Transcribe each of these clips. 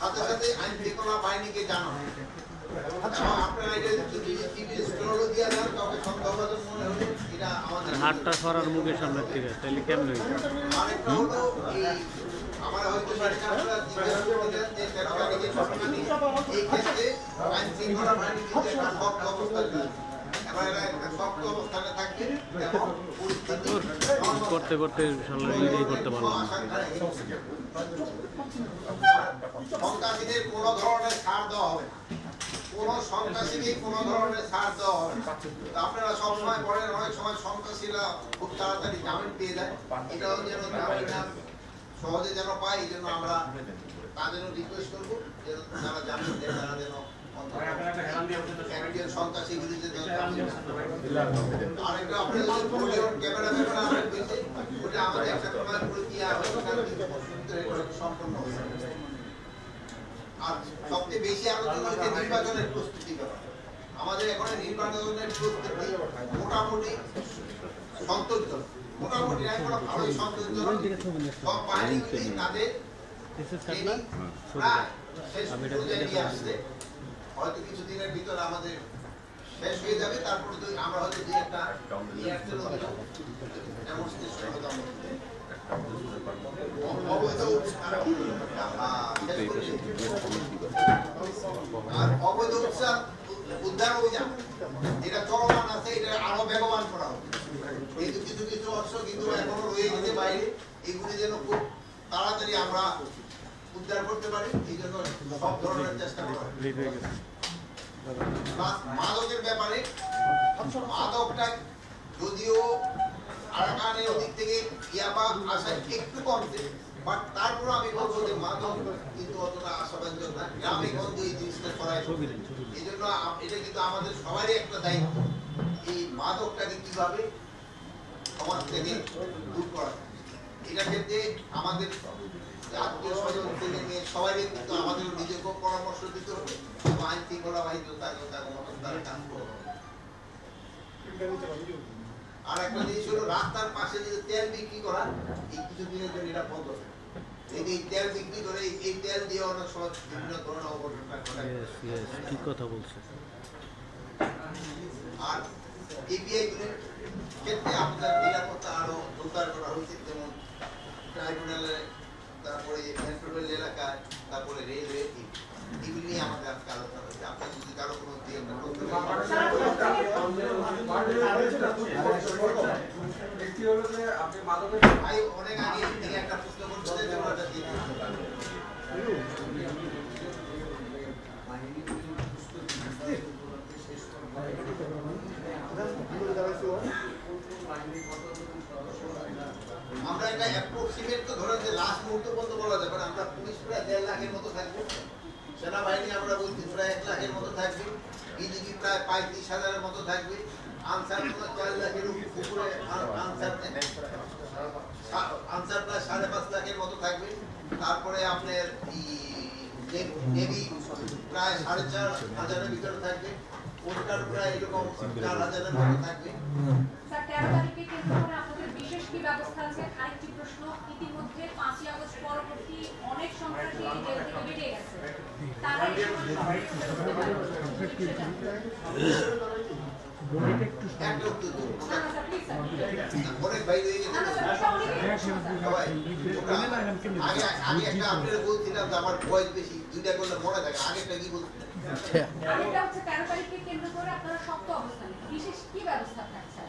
সাথে সাথে আইন শৃঙ্খলা বাহিনীকে জানানো। হাতটা সরার মুখের সামনে থেকে তাহলে কেমন হয়েছে? আমরা হয়তো এই ক্ষেত্রে আইন শৃঙ্খলা বাহিনী কিন্তু একটা শক্ত অবস্থান শক্ত অবস্থানে থাকবে করতে করতে করতে পারলাম। সন্ত্রাসীদের কোনো ধরনের ছাড় দেওয়া হবে না, কোনো সন্ত্রাসীকে কোনো ধরনের ছাড় দেওয়া হবে না। আপনারা সবসময় বলেন অনেক সময় সন্ত্রাসীরা খুব তাড়াতাড়ি জামিন পেয়ে যায়, এটাও যেন জামিনটা সহজে যেন পায়, এই জন্য আমরা তাদেরও রিকোয়েস্ট করবো যেন যারা জামিন দেয় তারা যেন সন্ত্রাসী বিরুদ্ধে আরেকটা আপনাদের ক্যামেরা হয়েছে ওটা আমাদের একটা প্রক্রিয়া সম্পন্ন হয়েছে। আর সবচেয়ে বেশি আলোচনা হচ্ছে নির্বাচনের প্রস্তুতি করা। আমাদের এখন নির্বাচনের প্রস্তুতি মোটামুটি সন্তোষজনক, মোটামুটি ভালোই সন্তোষজনক। সব বাহিনীগুলি তাদের প্রায় শেষ পর্যায়ে নিয়ে আসছে। হয়তো কিছুদিনের ভিতরে আমাদের শেষ হয়ে যাবে, তারপরে আমরা হয়তো যে একটা অবৈধ উৎসাহ উদ্ধার অভিযান যেটা চলমান আছে এটা আরো বেগবান করা হবে। কিন্তু কিছু কিছু অংশ কিন্তু এখনো রয়ে গেছে বাইরে, এগুলি যেন খুব তাড়াতাড়ি আমরা উদ্ধার করতে পারি, এই জন্য সব ধরনের চেষ্টা করা হবে। মাদকের ব্যাপারে মাদকটা যদিও আরাকানের ওদিক থেকে ইয়াবা আসা একটু কমছে, বাট তারপর আমি বলবো যে মাদক কিন্তু অতটা আশাব্যঞ্জক না। গ্রামে গঞ্জে এই জিনিসটা ছড়ায়, এই জন্য এটা কিন্তু আমাদের সবারই একটা দায়িত্ব, এই মাদকটাকে কিভাবে সমাজ থেকে দূর করা। এটা ক্ষেত্রে আমাদের আত্মীয় স্বজন থেকে নিয়ে সবাই কিন্তু আমাদের নিজেকেও পরামর্শ দিতে হবে, আইন শৃঙ্খলা বাহিনী কাজ করবে। আর একটা জিনিস হলো রাস্তার পাশে যে তেল বিক্রি করা, এই কিছুদিনের জন্য এটা বন্ধ হবে। এই তেল বিক্রি করে এই তেল দিয়ে অনেক সময় বিভিন্ন ধরনের অঘটনা ঘটে। ঠিক কথা বলছে। আর এপিআই গুলির ক্ষেত্রে আমাদের নিরাপত্তা আরো জোরদার করা হয়েছে, যেমন ট্রাইব্যুনালে, তারপরে মেট্রোরেল এলাকায়, তারপরে রেলওয়ে, এগুলি নিয়ে আমাদের আজকে আলোচনা হয়েছে। আপনার যদি কারো কোনো অনেক আগে থেকে একটা প্রশ্ন করতে আমরা একটা অ্যাপ্রক্সিমেট তো ধরেন যে লাস্ট মুহূর্ত পর্যন্ত বলা যাবে না। আমরা পুলিশ প্রায় 1.5 লাখের মতো থাকবে, সেনাবাহিনী আমরা বলছি প্রায় 1 লাখের মতো থাকবে, বিজিবি প্রায় 35,000-এর মতো থাকবে, আনসার 4 লাখের উপরে, আনসার প্রায় 5.5 লাখের মতো থাকবে। তারপরে আপনার নেভি প্রায় 4,500-এর ভিতরে থাকবে, ওটার প্রায় এরকম 4,000-এর মতো থাকবে। স্যার 13 তারিখে কেন্দ্র করে আপনাদের বিশেষ কি ব্যবস্থা আছে? আরেকটি প্রশ্ন, ইতিমধ্যে 5ই আগস্ট পরবর্তী অনেক সন্ত্রাসী জেল থেকে বেরিয়ে গেছে, তারা আমার বয়স বেশি, দুইটা করলে মনে থাকে। আগেরটা কি বলতে আগেরটা হচ্ছে 13 তারিখে কেন্দ্র করে আপনারা শক্ত অবস্থানে বিশেষ কি ব্যবস্থা থাকছে?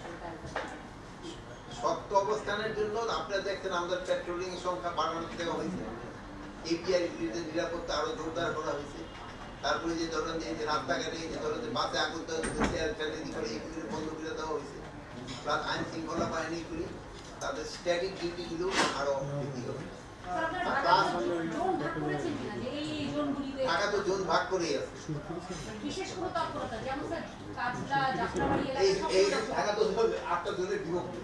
শক্ত অবস্থানের জন্য আপনারা দেখছেন আমাদের পেট্রোলিং সংখ্যা বাড়ানো দেওয়া হয়েছে, এপিআই নিরাপত্তা আরো জোরদার করা হয়েছে। তারপরে যে ধরেন যে রাস্তাঘাটে যে ধরেন যে বাসে আগুন এগুলো বন্ধ করে দেওয়া হয়েছে। প্লাস আইন শৃঙ্খলা বাহিনীগুলি তাদের স্ট্যাটিক ডিউটিগুলো আরো বৃদ্ধি হবে। ঢাকা তো জোন ভাগ করেই আছে, এই ঢাকা তো 8টা জোনে বিভক্ত।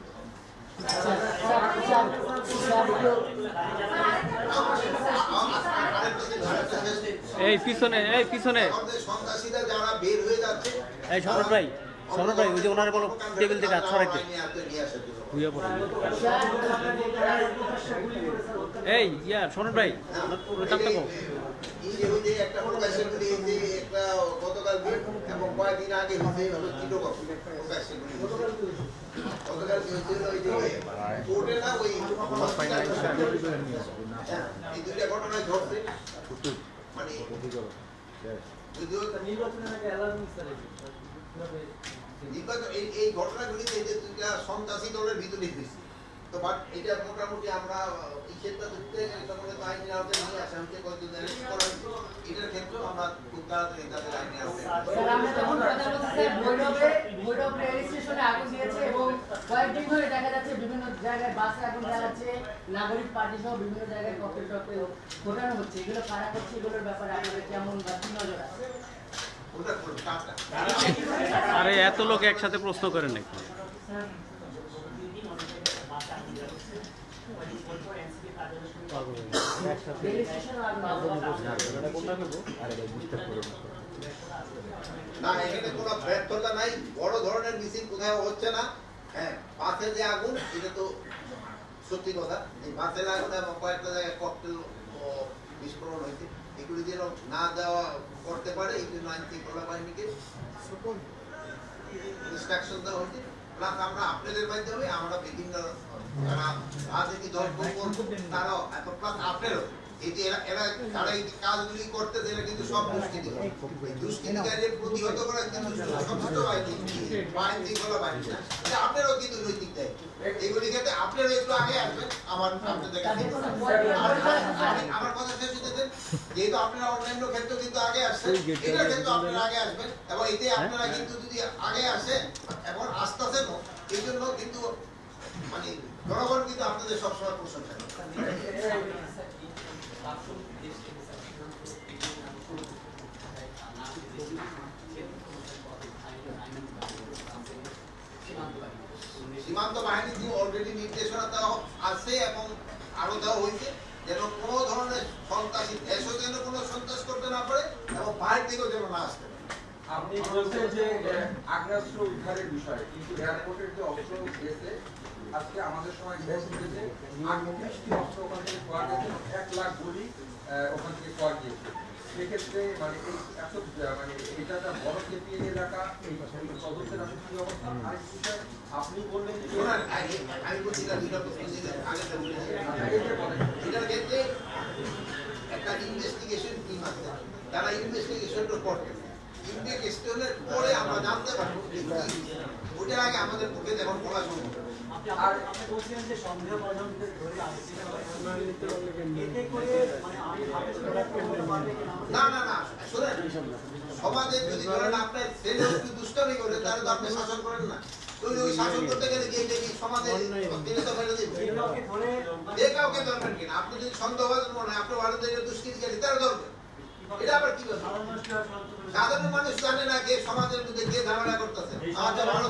এই পিছনে সন্ত্রাসীরা যারা বের হয়ে যাচ্ছে, এই সম্রাট ভাই শোনো ভাই, ওই যে ওনারে বলো টেবিল থেকে হাত সরাইতে। হুইয়া পড়ে। এই ইয়া শোনো ভাই, ওই তাপটা কও। এই যে ওই যে একটা প্রকাশের গুলি, এই যে একটা গতকাল দিন এবং কয়েকদিন আগে হয়েছে হলো চিটগং প্রকাশের গুলি। গতকাল কি হয়েছিল ওই যে কোর্টে না ওই এই দুইটা ঘটনায় ঘটছে, মানে যদিও এই ঘটনাগুলিতে যে দুইটা সন্ত্রাসী দলের ভিতরে হয়েছে, তো বাট এটা মোটামুটি আমরা এই ক্ষেত্রে ধরতে সম্বন্ধে আইনের আওতায় নিয়ে আসামকে কয়েকজন অ্যারেস্ট করা হয়েছে। এটার ক্ষেত্রেও আমরা খুব তাড়াতাড়ি তাদের আইনের আওতায় ভৈরব রেল স্টেশনে আগুন দিয়েছে এবং কয়েকদিন ধরে দেখা যাচ্ছে বিভিন্ন জায়গায় বাসে আগুন জ্বালাচ্ছে, নাগরিক পার্টি সহ বিভিন্ন জায়গায় ককটেল টকটেল ফোটানো হচ্ছে। এগুলো কারা করছে, এগুলোর ব্যাপারে আপনাদের কেমন বা কি নজর আছে? ওটা কাটা আরে এত লোক একসাথে প্রশ্ন করেন নাকি? রেল স্টেশনে আগুন না, এখানে কোনো ব্যর্থতা নাই, বড় ধরনের মিছিল কোথাও হচ্ছে না। হ্যাঁ, বাসে যে আগুন এটা তো সত্যি কথা, এই বাসের আগুন এবং কয়েকটা জায়গায় ককটেল বিস্ফোরণ হয়েছে, এগুলি যেন না দেওয়া করতে পারে এই জন্য আইন শৃঙ্খলা বাহিনীকে ইনস্ট্রাকশন দেওয়া হয়েছে। প্লাস আমরা আপনাদের মাধ্যমে আমরা বিভিন্ন যারা রাজনীতি দল তারাও প্লাস আপনারও এই যে এরা তারা এই কাজগুলি করতেছে, এরা কিন্তু সব দুষ্কৃতি দুষ্কৃতিকারীদের প্রতিহত করা কিন্তু সশস্ত্র বাহিনী আইন শৃঙ্খলা বাহিনী না, আপনারও কিন্তু নৈতিক দায়িত্ব। এইগুলি ক্ষেত্রে আপনারা একটু আগে আসবেন। আমার আপনাদের কাছে আমার কথা শেষ হতে দেন, যেহেতু আপনারা অন্যান্য ক্ষেত্রে কিন্তু আগে আসছেন, এটার ক্ষেত্রে আপনারা আগে আসবেন এবং এতে আপনারা কিন্তু যদি আগে আসেন এবং আসতেছেন, এই জন্য কিন্তু মানে জনগণ কিন্তু আপনাদের সবসময় প্রশংসা করে। সীমান্ত বাহিনী অলরেডি নির্দেশনা দেওয়া আছে এবং আরো দেওয়া হয়েছে যেন কোনো ধরনের সন্ত্রাসী দেশও যেন কোনো সন্ত্রাস করতে না পারে এবং বাইরে থেকেও যেন না আসতে পারে। আপনি বলছেন যে আগ্নেয়াস্ত্র উদ্ধারের বিষয়, কিন্তু এয়ারপোর্টের যে অস্ত্র গেছে আজকে আমাদের সময় ঘোষণা হয়েছে 38টি অস্ত্র ওখান থেকে পাওয়া গেছে, 1 লাখ গুলি ওখান থেকে পাওয়া গিয়েছে। সেক্ষেত্রে মানে এই এত মানে এটা একটা বড় কেপিএল এলাকা, এই সদস্যের আসলে কি অবস্থা? আরেক বিষয় আপনি বললেন যে আমি বলছি না, দুইটা প্রশ্ন দিলে আগে এটার ক্ষেত্রে একটা ইনভেস্টিগেশন টিম আছে, তারা ইনভেস্টিগেশনটা করবে। ইনভেস্টিগেশনের পরে আমরা জানতে পারবো যে ওটার আগে আমাদের পক্ষে যখন বলা সম্ভব। আর আপনি বলছিলেন যে সন্দেহভাজনদের ধরে আসছে, এতে করে মানে আমি না না না, শোনেন, সমাজে যদি ধরেন আপনার ছেলে একটু দুষ্টামি করে তাহলে তো আপনি শাসন করেন না, তো ওই শাসন করতে গেলে গিয়ে দেখি সমাজে তিনি তো ফেলে দিবেন। যে কাউকে দরকার কিনা, আপনি যদি সন্দেহভাজন মনে হয় আপনি ভারতের দুষ্কৃতিকারী তারা দরকার, এটা আবার কি বলবেন? সাধারণ মানুষ জানে না কে সমাজের মধ্যে কে ঝামেলা করতেছে, সমাজে ভালো